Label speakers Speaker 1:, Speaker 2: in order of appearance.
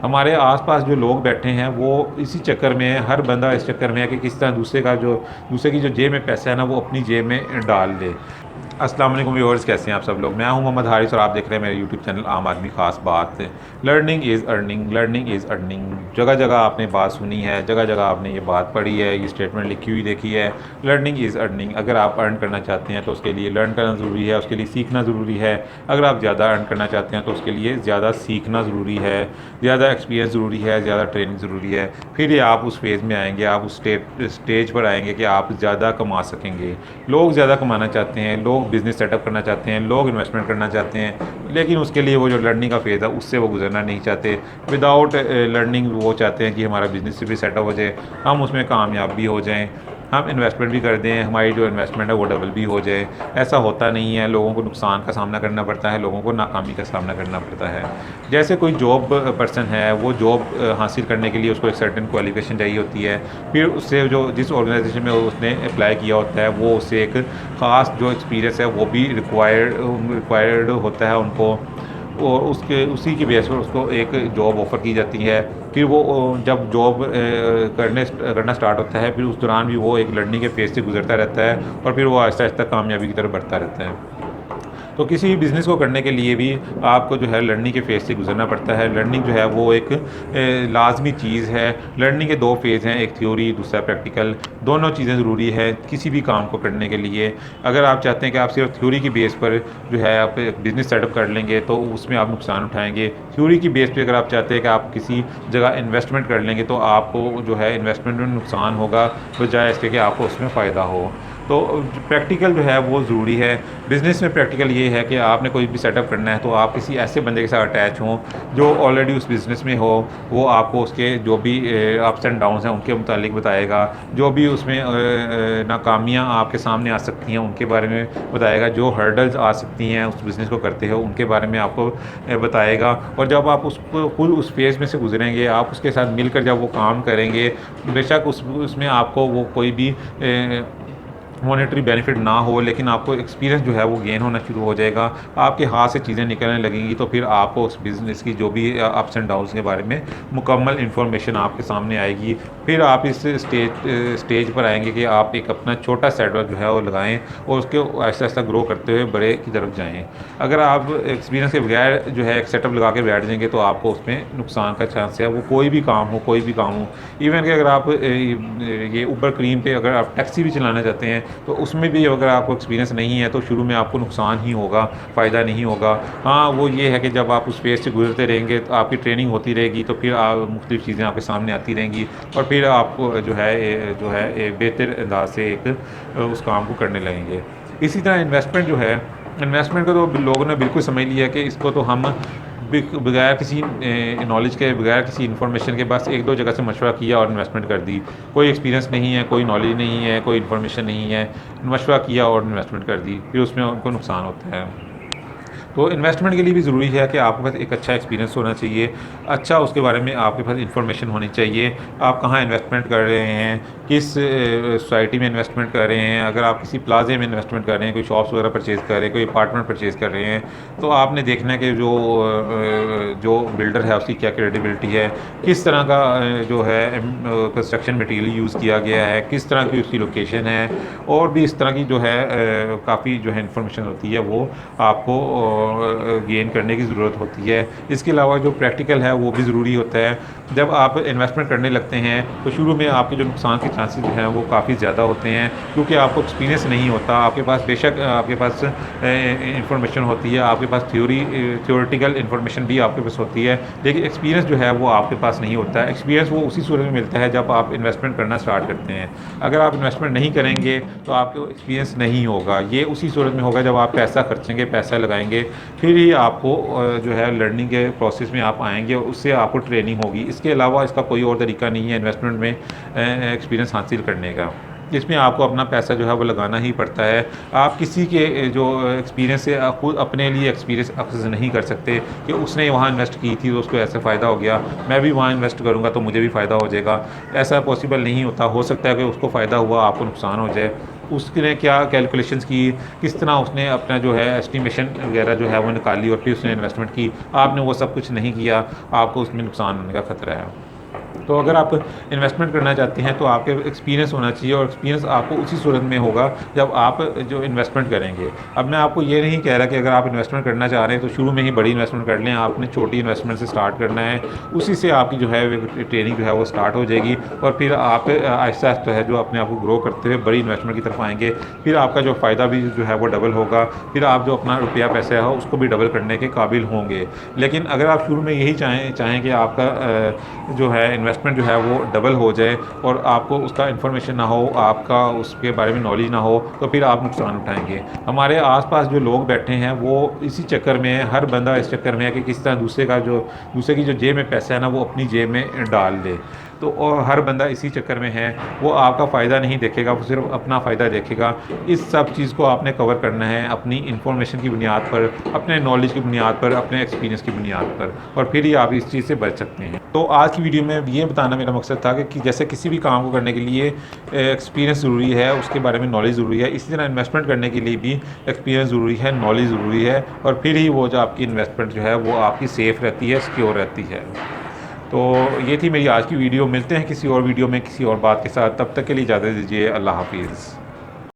Speaker 1: हमारे आसपास जो लोग बैठे हैं वो इसी चक्कर में है, हर बंदा इस चक्कर में है कि किस तरह दूसरे की जो जेब में पैसा है ना वो अपनी जेब में डाल ले। अस्सलाम वालेकुम व्यूअर्स, कैसे हैं आप सब लोग। मैं हूं मोहम्मद हारिस और आप देख रहे हैं मेरे यूट्यूब चैनल आम आदमी ख़ास बात। Learning is earning, learning is earning. जगह जगह आपने बात सुनी है, जगह जगह आपने ये बात पढ़ी है, ये स्टेटमेंट लिखी हुई देखी है। Learning is earning. अगर आप अर्न करना चाहते हैं तो उसके लिए लर्न करना ज़रूरी है, उसके लिए सीखना ज़रूरी है। अगर आप ज़्यादा अर्न करना चाहते हैं तो उसके लिए ज़्यादा सीखना ज़रूरी है, ज़्यादा एक्सपीरियंस ज़रूरी है, ज़्यादा ट्रेनिंग ज़रूरी है। फिर ये आप उस फेज़ में आएंगे, आप उस स्टेज पर आएंगे कि आप ज़्यादा कमा सकेंगे। लोग ज़्यादा कमाना चाहते हैं, लोग बिज़नेस सेटअप करना चाहते हैं, लोग इन्वेस्टमेंट करना चाहते हैं, लेकिन उसके लिए वो जो लर्निंग का फेज़ है उससे वो गुजरना नहीं चाहते। विदाउट लर्निंग वो चाहते हैं कि हमारा बिज़नेस भी सेटअप हो जाए, हम उसमें कामयाब भी हो जाएं, हम इन्वेस्टमेंट भी कर दें, हमारी जो इन्वेस्टमेंट है वो डबल भी हो जाए। ऐसा होता नहीं है, लोगों को नुकसान का सामना करना पड़ता है, लोगों को नाकामी का सामना करना पड़ता है। जैसे कोई जॉब पर्सन है, वो जॉब हासिल करने के लिए उसको एक सर्टेन क्वालिफिकेशन चाहिए होती है। फिर उससे जो जिस ऑर्गेनाइजेशन में उसने अप्लाई किया होता है वो उससे एक ख़ास जो एक्सपीरियंस है वो भी रिक्वायर्ड होता है उनको, और उसके उसी की बेस पर उसको एक जॉब ऑफ़र की जाती है। फिर वो जब जॉब करना स्टार्ट होता है, फिर उस दौरान भी वो एक लर्निंग के फेज़ से गुजरता रहता है और फिर वो आहिस्ता आहिस्ता कामयाबी की तरफ बढ़ता रहता है। तो किसी भी बिज़नेस को करने के लिए भी आपको जो है लर्निंग के फ़ेज़ से गुजरना पड़ता है। लर्निंग जो है वो एक लाज़मी चीज़ है। लर्निंग के 2 फ़ेज़ हैं, एक थ्योरी, दूसरा प्रैक्टिकल। दोनों चीज़ें ज़रूरी है किसी भी काम को करने के लिए। अगर आप चाहते हैं कि आप सिर्फ थ्योरी की बेस पर जो है आप बिज़नेस सेटअप कर लेंगे तो उसमें आप नुकसान उठाएँगे। थ्योरी की बेस पे अगर आप चाहते हैं कि आप किसी जगह इन्वेस्टमेंट कर लेंगे तो आपको जो है इन्वेस्टमेंट में नुकसान होगा, बजाय इसके कि आपको उसमें फ़ायदा हो। तो प्रैक्टिकल जो है वो ज़रूरी है। बिज़नेस में प्रैक्टिकल ये है कि आपने कोई भी सेटअप करना है तो आप किसी ऐसे बंदे के साथ अटैच हों जो ऑलरेडी उस बिज़नेस में हो। वो आपको उसके जो भी अप्स एंड डाउन्स हैं उनके मुतालिक बताएगा, जो भी उसमें नाकामियाँ आपके सामने आ सकती हैं उनके बारे में बताएगा, जो हर्डल्स आ सकती हैं उस बिज़नेस को करते हो उनके बारे में आपको बताएगा। और जब आप उसको खुद उस फेज़ में से गुजरेंगे, आप उसके साथ मिलकर जब वो काम करेंगे, बेशक उसमें आपको वो कोई भी मॉनेटरी बेनिफिट ना हो, लेकिन आपको एक्सपीरियंस जो है वो गेन होना शुरू हो जाएगा। आपके हाथ से चीज़ें निकलने लगेंगी तो फिर आपको उस बिज़नेस की जो भी अप्स एंड डाउन्स के बारे में मुकम्मल इन्फॉर्मेशन आपके सामने आएगी। फिर आप इस स्टेज पर आएंगे कि आप एक अपना छोटा सेटअप जो है वो लगाएं और उसके आहिस्ता आहिस्ता ग्रो करते हुए बड़े की तरफ जाएँ। अगर आप एक्सपीरियंस के बगैर जो है एक सेटअप लगा के बैठ जाएंगे तो आपको उसमें नुकसान का चांस है। वो कोई भी काम हो, कोई भी काम हो, इवन कि अगर आप ये ऊबर क्रीम पे अगर आप टैक्सी भी चलाना चाहते हैं तो उसमें भी अगर आपको एक्सपीरियंस नहीं है तो शुरू में आपको नुकसान ही होगा, फ़ायदा नहीं होगा। हाँ, वो ये है कि जब आप उस फेज़ से गुजरते रहेंगे तो आपकी ट्रेनिंग होती रहेगी, तो फिर मुख्तलिफ़ चीज़ें आपके सामने आती रहेंगी और फिर आपको जो है बेहतर अंदाज से उस काम को करने लगेंगे। इसी तरह इन्वेस्टमेंट जो है, इन्वेस्टमेंट को तो लोगों ने बिल्कुल समझ लिया कि इसको तो हम बगैर किसी नॉलेज के, बगैर किसी इन्फॉर्मेशन के बस 1-2 जगह से मशवरा किया और इन्वेस्टमेंट कर दी। कोई एक्सपीरियंस नहीं है, कोई नॉलेज नहीं है, कोई इन्फॉर्मेशन नहीं है, मशवरा किया और इन्वेस्टमेंट कर दी, फिर उसमें उनको नुकसान होता है। तो इन्वेस्टमेंट के लिए भी ज़रूरी है कि आपके पास एक अच्छा एक्सपीरियंस होना चाहिए, अच्छा उसके बारे में आपके पास इन्फॉर्मेशन होनी चाहिए। आप कहाँ इन्वेस्टमेंट कर रहे हैं, किस सोसाइटी में इन्वेस्टमेंट कर रहे हैं। अगर आप किसी प्लाजे में इन्वेस्टमेंट कर रहे हैं, कोई शॉप्स वगैरह परचेज़ कर रहे हैं, कोई अपार्टमेंट परचेज़ कर रहे हैं, तो आपने देखना है कि जो बिल्डर है उसकी क्या क्रेडिबिलिटी है, किस तरह का जो है कंस्ट्रक्शन मटेरियल यूज़ किया गया है, किस तरह की उसकी लोकेशन है, और भी इस तरह की जो है काफ़ी जो है इन्फॉर्मेशन होती है वो आपको गेन करने की ज़रूरत होती है। इसके अलावा जो प्रैक्टिकल है वो भी ज़रूरी होता है। जब आप इन्वेस्टमेंट करने लगते हैं तो शुरू में आपके जो नुकसान के चांसेस हैं वो काफ़ी ज़्यादा होते हैं, क्योंकि आपको एक्सपीरियंस नहीं होता। आपके पास बेशक आपके पास इंफॉर्मेशन होती है, आपके पास थ्योरेटिकल इंफॉर्मेशन भी आपके पास होती है, लेकिन एक्सपीरियंस जो है वो आपके पास नहीं होता है। एक्सपीरियंस वो उसी सूरत में मिलता है जब आप इन्वेस्टमेंट करना स्टार्ट करते हैं। अगर आप इन्वेस्टमेंट नहीं करेंगे तो आपको एक्सपीरियंस नहीं होगा। ये उसी सूरत में होगा जब आप पैसा खर्चेंगे, पैसा लगाएंगे, फिर ही आपको जो है लर्निंग के प्रोसेस में आप आएंगे और उससे आपको ट्रेनिंग होगी। इसके अलावा इसका कोई और तरीका नहीं है इन्वेस्टमेंट में एक्सपीरियंस हासिल करने का। इसमें आपको अपना पैसा जो है वो लगाना ही पड़ता है। आप किसी के जो एक्सपीरियंस से खुद अपने लिए एक्सपीरियंस अक्सेस नहीं कर सकते कि उसने वहाँ इन्वेस्ट की थी तो उसको ऐसे फ़ायदा हो गया, मैं भी वहाँ इन्वेस्ट करूँगा तो मुझे भी फ़ायदा हो जाएगा। ऐसा पॉसिबल नहीं होता। हो सकता है कि उसको फ़ायदा हुआ, आपको नुकसान हो जाए। उसने क्या कैलकुलेशंस की, किस तरह उसने अपना जो है एस्टिमेशन वगैरह जो है वो निकाली और फिर उसने इन्वेस्टमेंट की। आपने वो सब कुछ नहीं किया, आपको उसमें नुकसान होने का ख़तरा है। तो अगर आप इन्वेस्टमेंट करना चाहते हैं तो आपके एक्सपीरियंस होना चाहिए, और एक्सपीरियंस आपको उसी सूरत में होगा जब आप जो इन्वेस्टमेंट करेंगे। अब मैं आपको ये नहीं कह रहा कि अगर आप इन्वेस्टमेंट करना चाह रहे हैं तो शुरू में ही बड़ी इन्वेस्टमेंट कर लें। आपने छोटी इन्वेस्टमेंट से स्टार्ट करना है, उसी से आपकी जो है ट्रेनिंग जो है वो स्टार्ट हो जाएगी, और फिर आप आहिस्ता आहिस्ता है जो अपने आप को ग्रो करते हुए बड़ी इन्वेस्टमेंट की तरफ आएंगे। फिर आपका जो फ़ायदा भी जो है वो डबल होगा, फिर आप जो अपना रुपया पैसा है उसको भी डबल करने के काबिल होंगे। लेकिन अगर आप शुरू में यही चाहें कि आपका जो है इन्वेस्टमेंट जो है वो डबल हो जाए और आपको उसका इन्फॉर्मेशन ना हो, आपका उसके बारे में नॉलेज ना हो, तो फिर आप नुकसान उठाएंगे। हमारे आसपास जो लोग बैठे हैं वो इसी चक्कर में है, हर बंदा इस चक्कर में है कि किस तरह दूसरे की जो जेब में पैसा है ना वो अपनी जेब में डाल ले। तो और हर बंदा इसी चक्कर में है, वो आपका फ़ायदा नहीं देखेगा, वो सिर्फ अपना फ़ायदा देखेगा। इस सब चीज़ को आपने कवर करना है अपनी इन्फॉर्मेशन की बुनियाद पर, अपने नॉलेज की बुनियाद पर, अपने एक्सपीरियंस की बुनियाद पर, और फिर ही आप इस चीज़ से बच सकते हैं। तो आज की वीडियो में ये बताना मेरा मकसद था कि जैसे किसी भी काम को करने के लिए एक्सपीरियंस ज़रूरी है, उसके बारे में नॉलेज ज़रूरी है, इसी तरह इन्वेस्टमेंट करने के लिए भी एक्सपीरियंस ज़रूरी है, नॉलेज ज़रूरी है, और फिर ही वो जो आपकी इन्वेस्टमेंट जो है वो आपकी सेफ़ रहती है, सिक्योर रहती है। तो ये थी मेरी आज की वीडियो। मिलते हैं किसी और वीडियो में किसी और बात के साथ, तब तक के लिए इजाज़त दीजिए। अल्लाह हाफिज़।